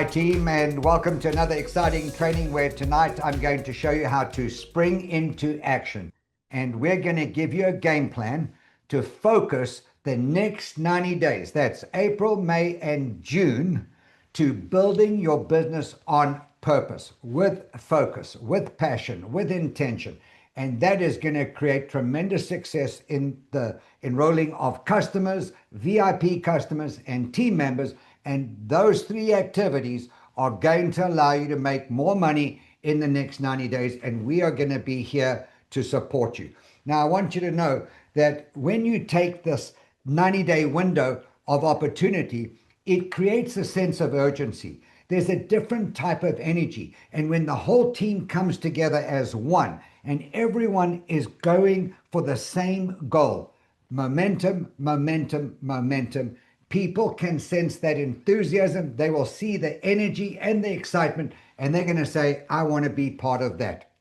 team, and welcome to another exciting training where tonight I'm going to show you how to spring into action. And we're going to give you a game plan to focus the next 90 days. That's April, May, and June, to building your business on purpose, with focus, with passion, with intention. And that is going to create tremendous success in the enrolling of customers, VIP customers, and team members. And those three activities are going to allow you to make more money in the next 90 days. And we are going to be here to support you. Now, I want you to know that when you take this 90-day window of opportunity, it creates a sense of urgency. There's a different type of energy. And when the whole team comes together as one and everyone is going for the same goal, momentum, momentum, momentum, people can sense that enthusiasm. They will see the energy and the excitement, and they're going to say, I want to be part of that.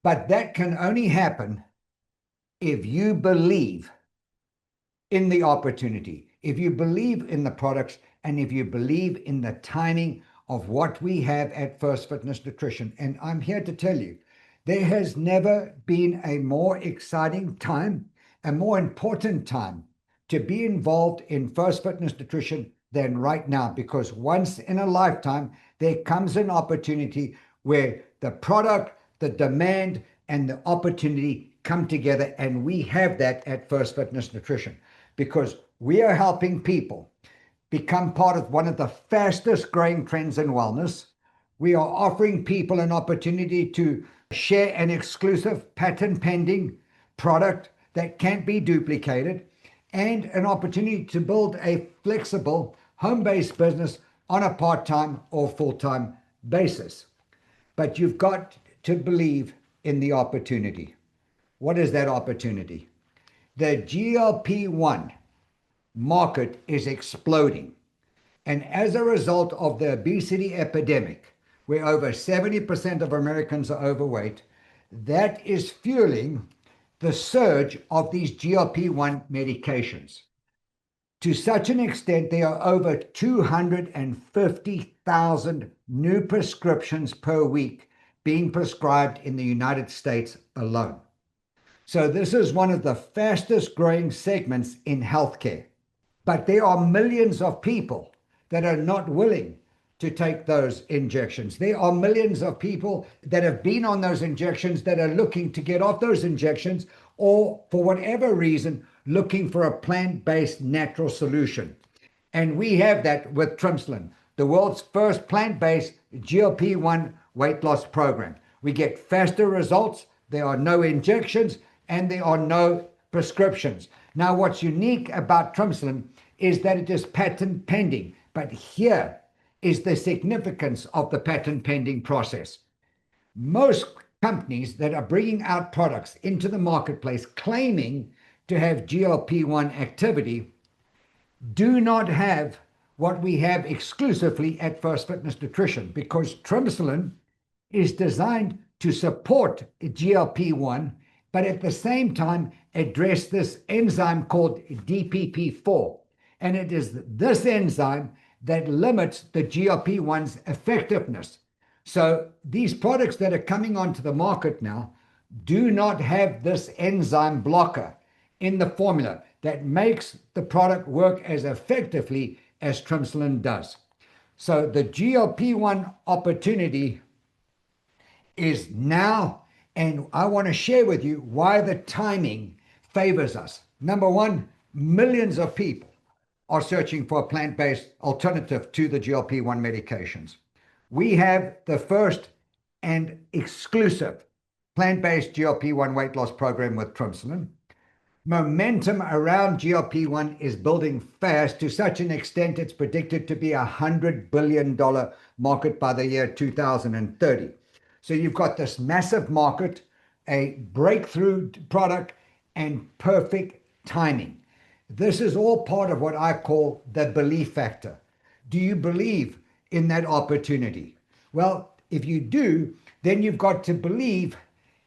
But that can only happen if you believe in the opportunity, if you believe in the products, and if you believe in the timing of what we have at FirstFitness Nutrition. And I'm here to tell you, there has never been a more exciting time, a more important time to be involved in FirstFitness Nutrition than right now, because once in a lifetime, there comes an opportunity where the product, the demand, and the opportunity come together. And we have that at FirstFitness Nutrition, because we are helping people become part of one of the fastest growing trends in wellness. We are offering people an opportunity to share an exclusive patent pending product that can't be duplicated, and an opportunity to build a flexible home-based business on a part-time or full-time basis. But you've got to believe in the opportunity. What is that opportunity? The GLP-1 market is exploding. And as a result of the obesity epidemic, where over 70% of Americans are overweight, that is fueling the surge of these GLP-1 medications. To such an extent, there are over 250,000 new prescriptions per week being prescribed in the United States alone. So this is one of the fastest growing segments in healthcare. But there are millions of people that are not willing to take those injections. There are millions of people that have been on those injections that are looking to get off those injections, or for whatever reason, looking for a plant-based natural solution. And we have that with Trimslin, the world's first plant-based GLP-1 weight loss program. We get faster results, there are no injections, and there are no prescriptions. Now, what's unique about Trimslin is that it is patent pending. But here is the significance of the patent pending process. Most companies that are bringing out products into the marketplace claiming to have GLP-1 activity do not have what we have exclusively at FirstFitness Nutrition, because Trimslin is designed to support GLP-1, but at the same time address this enzyme called DPP-4. And it is this enzyme that limits the GLP-1's effectiveness. So these products that are coming onto the market now do not have this enzyme blocker in the formula that makes the product work as effectively as Trimslin does. So the GLP-1 opportunity is now, and I want to share with you why the timing favors us. Number one, millions of people are searching for a plant-based alternative to the GLP-1 medications. We have the first and exclusive plant-based GLP-1 weight loss program with Trimslin. Momentum around GLP-1 is building fast, to such an extent it's predicted to be a $100 billion market by the year 2030. So you've got this massive market, a breakthrough product, and perfect timing. This is all part of what I call the belief factor. Do you believe in that opportunity? Well, if you do, then you've got to believe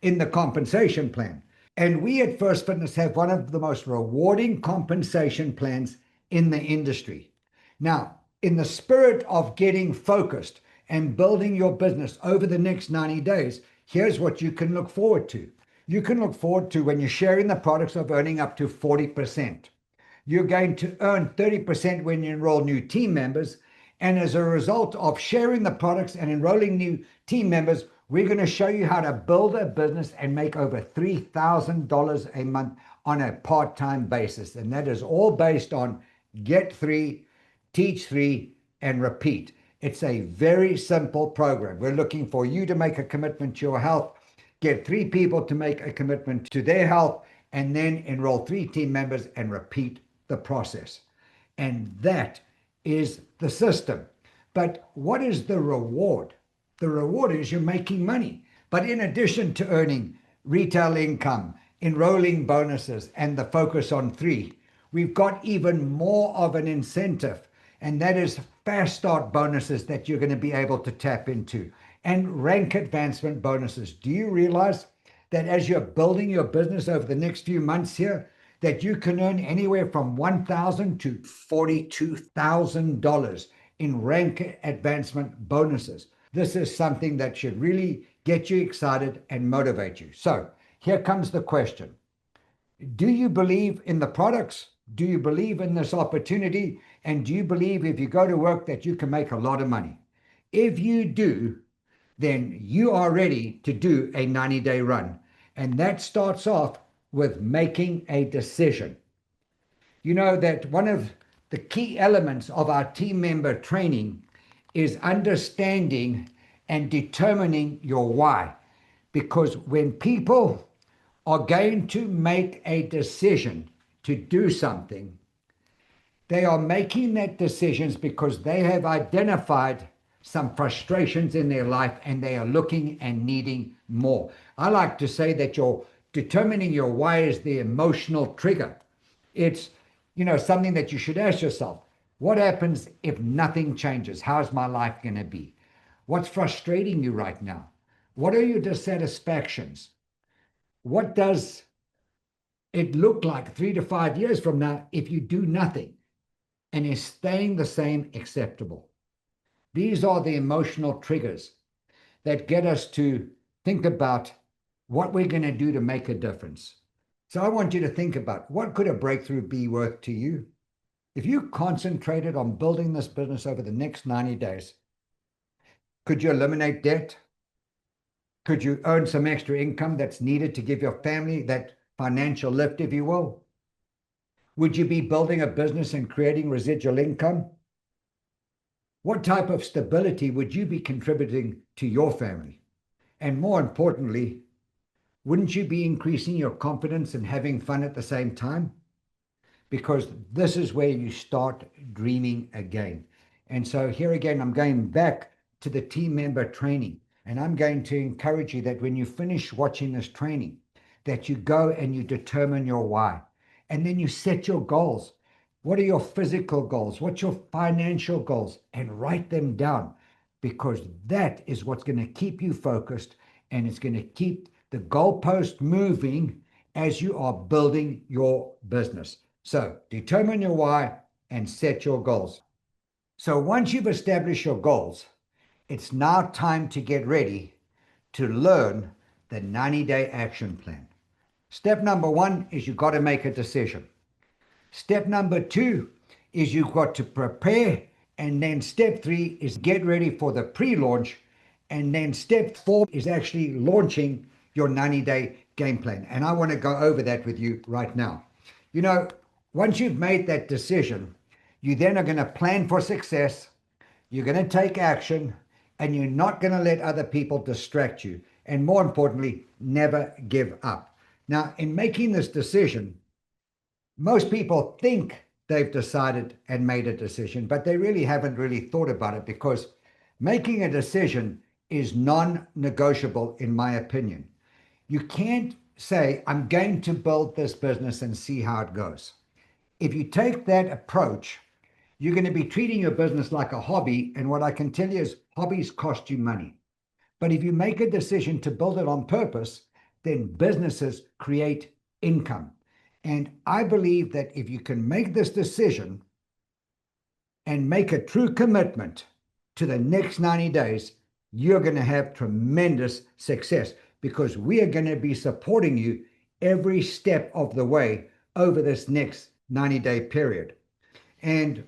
in the compensation plan. And we at FirstFitness have one of the most rewarding compensation plans in the industry. Now, in the spirit of getting focused and building your business over the next 90 days, here's what you can look forward to. You can look forward to, when you're sharing the products, of earning up to 40%. You're going to earn 30% when you enroll new team members. And as a result of sharing the products and enrolling new team members, we're going to show you how to build a business and make over $3,000 a month on a part-time basis. And that is all based on get 3, teach 3, and repeat. It's a very simple program. We're looking for you to make a commitment to your health, get 3 people to make a commitment to their health, and then enroll 3 team members and repeat the process. And that is the system. But what is the reward? The reward is you're making money. But in addition to earning retail income, enrolling bonuses, and the focus on 3, we've got even more of an incentive, and that is fast start bonuses that you're going to be able to tap into, and rank advancement bonuses. Do you realize that as you're building your business over the next few months here, that you can earn anywhere from $1,000 to $42,000 in rank advancement bonuses? This is something that should really get you excited and motivate you. So here comes the question. Do you believe in the products? Do you believe in this opportunity? And do you believe if you go to work that you can make a lot of money? If you do, then you are ready to do a 90-day run. And that starts off with making a decision. You know that one of the key elements of our team member training is understanding and determining your why. Because when people are going to make a decision to do something, they are making that decisions because they have identified some frustrations in their life and they are looking and needing more. I like to say that you're determining your why is the emotional trigger. It's, something that you should ask yourself. What happens if nothing changes? How's my life going to be? What's frustrating you right now? What are your dissatisfactions? What does it look like 3 to 5 years from now if you do nothing? And is staying the same acceptable? These are the emotional triggers that get us to think about what we're going to do to make a difference. So I want you to think about, what could a breakthrough be worth to you? If you concentrated on building this business over the next 90 days, could you eliminate debt? Could you earn some extra income that's needed to give your family that financial lift, if you will? Would you be building a business and creating residual income? What type of stability would you be contributing to your family? And more importantly, wouldn't you be increasing your confidence and having fun at the same time? Because this is where you start dreaming again. And so here again, I'm going back to the team member training, and I'm going to encourage you that when you finish watching this training, that you go and you determine your why. And then you set your goals. What are your physical goals? What's your financial goals? And write them down, because that is what's going to keep you focused, and it's going to keep the goalpost moving as you are building your business. So determine your why and set your goals. So once you've established your goals, it's now time to get ready to learn the 90-day action plan. Step number 1 is you've got to make a decision. Step number 2 is you've got to prepare. And then step 3 is get ready for the pre-launch. And then step 4 is actually launching your 90-day game plan. And I want to go over that with you right now. Once you've made that decision, you then are going to plan for success. You're going to take action, and you're not going to let other people distract you. And more importantly, never give up. Now, in making this decision, most people think they've decided and made a decision, but they really haven't really thought about it, because making a decision is non-negotiable, in my opinion. You can't say, I'm going to build this business and see how it goes. If you take that approach, you're going to be treating your business like a hobby. And what I can tell you is hobbies cost you money. But if you make a decision to build it on purpose, then businesses create income. And I believe that if you can make this decision and make a true commitment to the next 90 days, you're going to have tremendous success because we are going to be supporting you every step of the way over this next 90-day period. And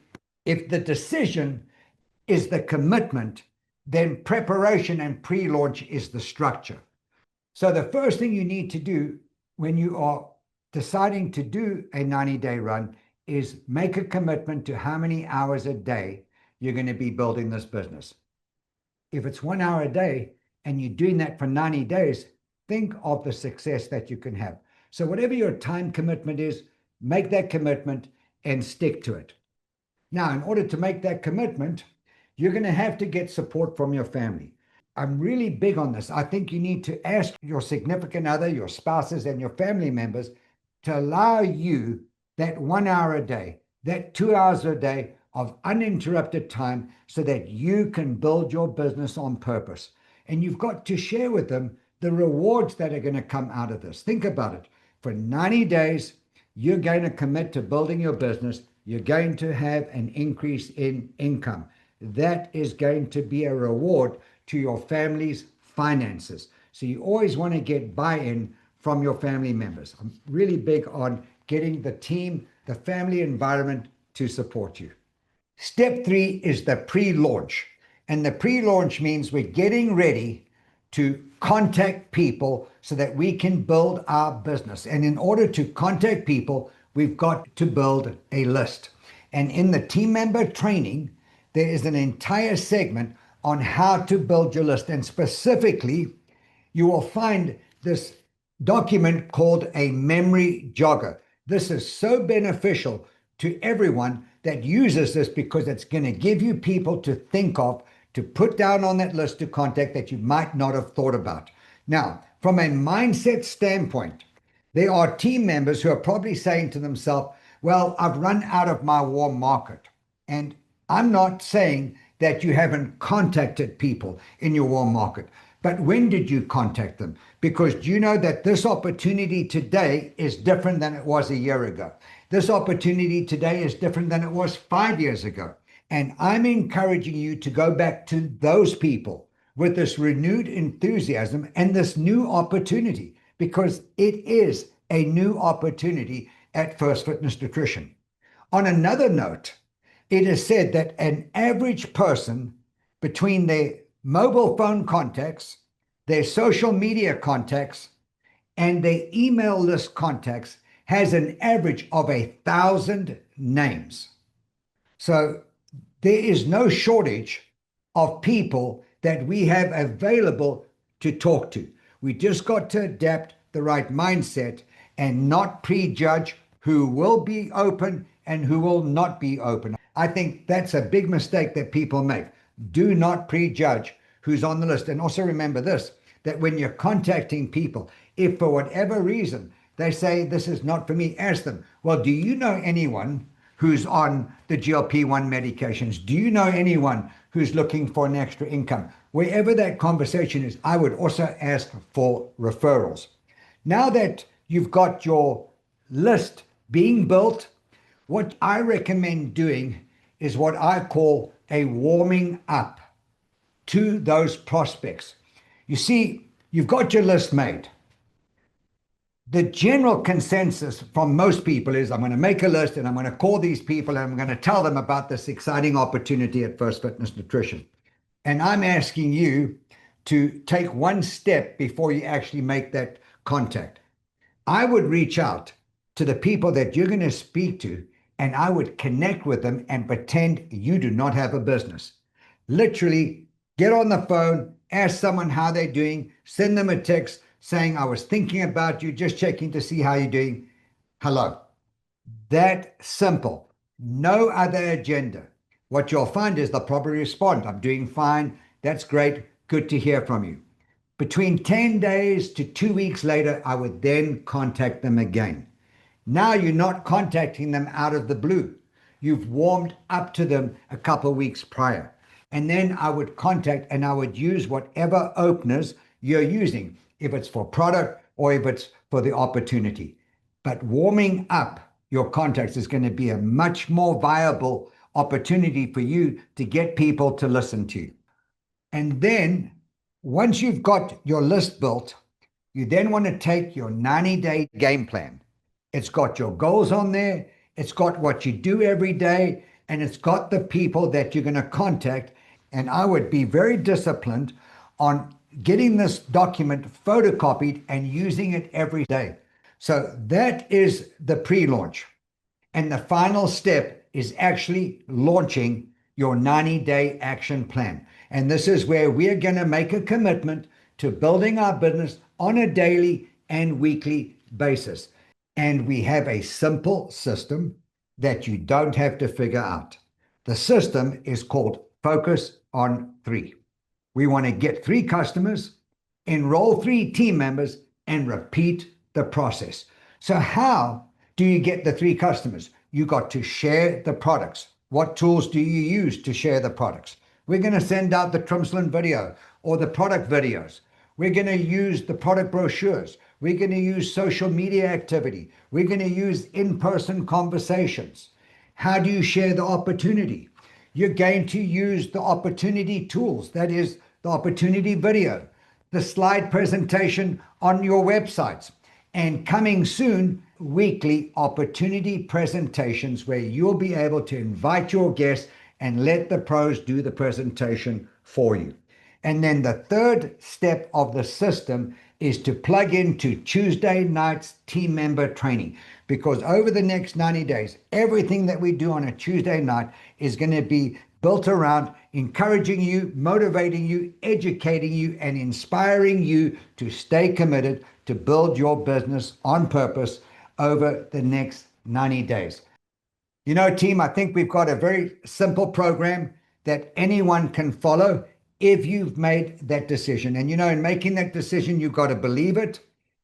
if the decision is the commitment, then preparation and pre-launch is the structure. So the first thing you need to do when you are deciding to do a 90-day run is make a commitment to how many hours a day you're going to be building this business. If it's 1 hour a day and you're doing that for 90 days, think of the success that you can have. So whatever your time commitment is, make that commitment and stick to it. Now, in order to make that commitment, you're going to have to get support from your family. I'm really big on this. I think you need to ask your significant other, your spouses, and your family members to allow you that 1 hour a day, that 2 hours a day of uninterrupted time so that you can build your business on purpose. And you've got to share with them the rewards that are going to come out of this. Think about it. For 90 days, you're going to commit to building your business. You're going to have an increase in income. That is going to be a reward to your family's finances. So you always want to get buy-in from your family members. I'm really big on getting the team, the family environment to support you. Step 3 is the pre-launch. And the pre-launch means we're getting ready to contact people so that we can build our business. And in order to contact people, we've got to build a list. And in the team member training, there is an entire segment on how to build your list. And specifically, you will find this document called a memory jogger. This is so beneficial to everyone that uses this because it's going to give you people to think of, to put down on that list to contact that you might not have thought about. Now, from a mindset standpoint, there are team members who are probably saying to themselves, well, I've run out of my warm market. And I'm not saying that you haven't contacted people in your warm market, but when did you contact them? Because do you know that this opportunity today is different than it was a year ago? This opportunity today is different than it was 5 years ago. And I'm encouraging you to go back to those people with this renewed enthusiasm and this new opportunity, because it is a new opportunity at FirstFitness Nutrition. On another note, it is said that an average person, between their mobile phone contacts, their social media contacts, and their email list contacts, has an average of 1,000 names. So there is no shortage of people that we have available to talk to. We just got to adapt the right mindset and not prejudge who will be open and who will not be open. I think that's a big mistake that people make. Do not prejudge who's on the list. And also remember this, that when you're contacting people, if for whatever reason they say this is not for me, ask them, well, do you know anyone who's on the GLP-1 medications? Do you know anyone who's looking for an extra income? Wherever that conversation is, I would also ask for referrals. Now that you've got your list being built, what I recommend doing is what I call a warming up to those prospects. You see, you've got your list made. The general consensus from most people is I'm going to make a list and I'm going to call these people and I'm going to tell them about this exciting opportunity at FirstFitness Nutrition. And I'm asking you to take one step before you actually make that contact. I would reach out to the people that you're going to speak to and I would connect with them and pretend you do not have a business. Literally, get on the phone, ask someone how they're doing, send them a text saying, I was thinking about you, just checking to see how you're doing. Hello. That simple. No other agenda. What you'll find is they'll probably respond, I'm doing fine. That's great. Good to hear from you. Between 10 days to 2 weeks later, I would then contact them again. Now you're not contacting them out of the blue. You've warmed up to them a couple of weeks prior. And then I would contact and I would use whatever openers you're using, if it's for product or if it's for the opportunity. But warming up your contacts is going to be a much more viable opportunity for you to get people to listen to you. And then once you've got your list built, you then want to take your 90-day game plan. It's got your goals on there, it's got what you do every day, and it's got the people that you're going to contact. And I would be very disciplined on getting this document photocopied and using it every day. So that is the pre-launch. And the final step is actually launching your 90-day action plan. And this is where we're going to make a commitment to building our business on a daily and weekly basis. And we have a simple system that you don't have to figure out. The system is called Focus on 3. We want to get 3 customers, enroll 3 team members, and repeat the process. So how do you get the 3 customers? You got to share the products. What tools do you use to share the products? We're going to send out the Trimslin video or the product videos. We're going to use the product brochures. We're going to use social media activity. We're going to use in-person conversations. How do you share the opportunity? You're going to use the opportunity tools. That is the opportunity video, the slide presentation on your websites, and coming soon, weekly opportunity presentations where you'll be able to invite your guests and let the pros do the presentation for you. And then the third step of the system is to plug into Tuesday night's team member training, because over the next 90 days, everything that we do on a Tuesday night is going to be built around encouraging you, motivating you, educating you, and inspiring you to stay committed to build your business on purpose over the next 90 days. You know, team, I think we've got a very simple program that anyone can follow if you've made that decision. And you know, in making that decision, you've got to believe it,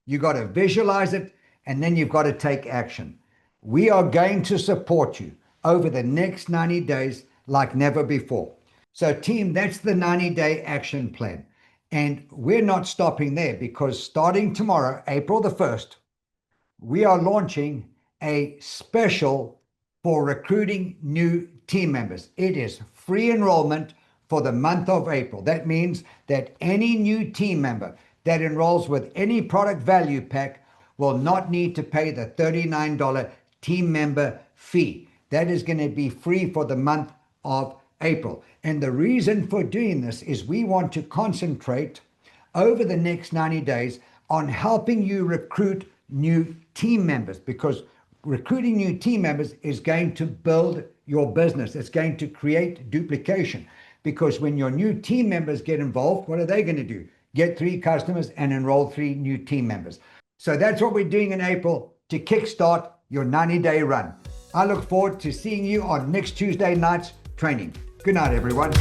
you've got to visualize it, and then you've got to take action. We are going to support you over the next 90 days like never before. So team, that's the 90-day action plan. And we're not stopping there, because starting tomorrow, April the 1st, we are launching a special for recruiting new team members. It is free enrollment for the month of April. That means that any new team member that enrolls with any product value pack will not need to pay the $39 team member fee. That is going to be free for the month of April. And the reason for doing this is we want to concentrate over the next 90 days on helping you recruit new team members, because recruiting new team members is going to build your business. It's going to create duplication, because when your new team members get involved, what are they going to do? Get 3 customers and enroll 3 new team members. So that's what we're doing in April to kickstart your 90-day run. I look forward to seeing you on next Tuesday night's training. Good night, everyone.